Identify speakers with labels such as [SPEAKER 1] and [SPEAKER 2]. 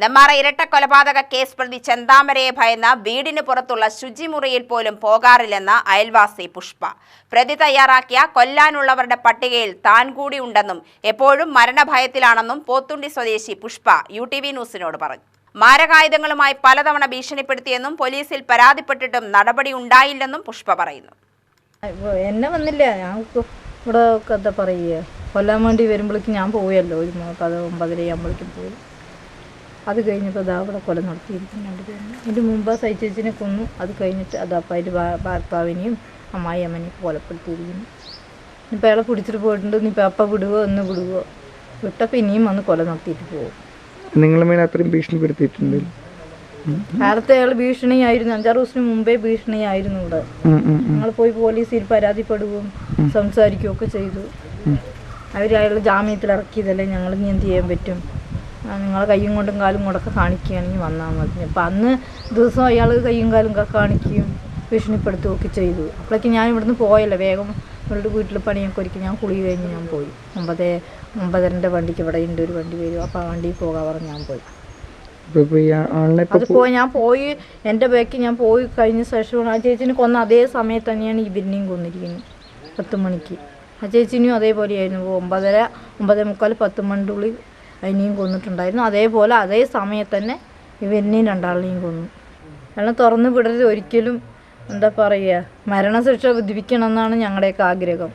[SPEAKER 1] നെന്മാറ ഇരട്ട കൊലപാതക കേസ് പ്രതി ചെന്താമരയെ ഭയന്ന വീടിന് പുറത്തുള്ള ശുചിമുറിയിൽ പോലും പോകാറില്ലെന്ന അയൽവാസി പുഷ്പ. പ്രതി തയ്യാറാക്കിയ കൊല്ലാനുള്ളവരുടെ പട്ടികയിൽ താൻ കൂടി ഉണ്ടെന്നും എപ്പോഴും മരണഭയത്തിലാണെന്നും പോത്തുണ്ടി സ്വദേശി പുഷ്പ UTV ന്യൂസിനോട് പറഞ്ഞു. മാരകായുധങ്ങളുമായി പലതവണ ഭീഷണിപ്പെടുത്തിയെന്നും പോലീസിൽ പരാതിപ്പെട്ടിട്ടും നടപടി ഉണ്ടായില്ലെന്നും പുഷ്പ പറയുന്നു.
[SPEAKER 2] എന്നെ വന്നില്ല, ഞങ്ങൾക്ക് ഇവിടെ എന്താ പറയുക, കൊല്ലാൻ വേണ്ടി വരുമ്പോഴേക്കും ഞാൻ പോയല്ലോ, ഒരു 9:30 ആകുമ്പോഴേക്കും പോയി. അത് കഴിഞ്ഞപ്പോൾ അതാ അവിടെ കൊല നടത്തിയിരിക്കുന്നുണ്ട്. ഇതിന് മുമ്പ് സൈച്ചേച്ചിനെ കൊന്നു. അത് കഴിഞ്ഞിട്ട് അതപ്പം അതിൻ്റെ ഭർത്താവിനെയും അമ്മായിയമ്മനെയും കൊലപ്പെടുത്തിയിരിക്കുന്നു. ഇപ്പം അയാളെ പിടിച്ചിട്ട് പോയിട്ടുണ്ട്. ഇപ്പം അപ്പം വിടുവോ എന്ന് വിടുവോ, വിട്ടപ്പോൾ ഇനിയും വന്ന് കൊല നടത്തിയിട്ട് പോകും.
[SPEAKER 3] നിങ്ങളെ മേലെ അത്രയും ഭീഷണിപ്പെടുത്തിയിട്ടുണ്ട്?
[SPEAKER 2] കാലത്തെ അയാൾ ഭീഷണിയായിരുന്നു. 5-6 ദിവസത്തിന് മുമ്പേ ഭീഷണിയായിരുന്നു. ഇവിടെ ഞങ്ങൾ പോയി പോലീസിൽ പരാതിപ്പെടുകയും സംസാരിക്കുകയൊക്കെ ചെയ്തു. അയാൾ ജാമ്യത്തിൽ ഇറക്കിയതല്ലേ, ഞങ്ങൾ ഇനി എന്ത് ചെയ്യാൻ പറ്റും, നിങ്ങളെ കയ്യും കൊണ്ടും കാലും കൊണ്ടൊക്കെ കാണിക്കുകയാണെങ്കിൽ വന്നാൽ മതി. അപ്പം അന്ന് ദിവസം അയാൾ കയ്യും കാലും കാണിക്കുകയും ഭീഷണിപ്പെടുത്തുകയൊക്കെ ചെയ്തു. അപ്പോഴേക്ക് ഞാൻ ഇവിടുന്ന് പോയല്ലോ, വേഗം ഇവരുടെ വീട്ടിൽ പണിയൊക്കെ ഒരുക്കി ഞാൻ കുളി കഴിഞ്ഞ് ഞാൻ പോയി. 9:30 വണ്ടിക്ക് ഇവിടെ ഉണ്ട് ഒരു വണ്ടി വരും. അപ്പോൾ ആ വണ്ടിയിൽ പോകാൻ പറഞ്ഞ് ഞാൻ പോയി. അത് ഞാൻ പോയി എൻ്റെ ബാക്കി ഞാൻ പോയി കഴിഞ്ഞ ശേഷം ആ ചേച്ചിനെ കൊന്ന അതേ സമയത്ത് തന്നെയാണ് ഇവരിനെയും കൊന്നിരിക്കുന്നത്. 10 മണിക്ക് ആ ചേച്ചിനെയും അതേപോലെയായിരുന്നു. 9:30, 9:45, 10 മണിൻ്റെ ഉള്ളിൽ അതിനെയും കൊന്നിട്ടുണ്ടായിരുന്നു. അതേപോലെ അതേ സമയത്ത് തന്നെ ഇവരിനെയും 2 കൊന്നു. അയാളെ തുറന്ന് വിടരുത് ഒരിക്കലും. എന്താ പറയുക, മരണശിക്ഷ വിധിക്കണം എന്നാണ് ഞങ്ങളുടെയൊക്കെ ആഗ്രഹം.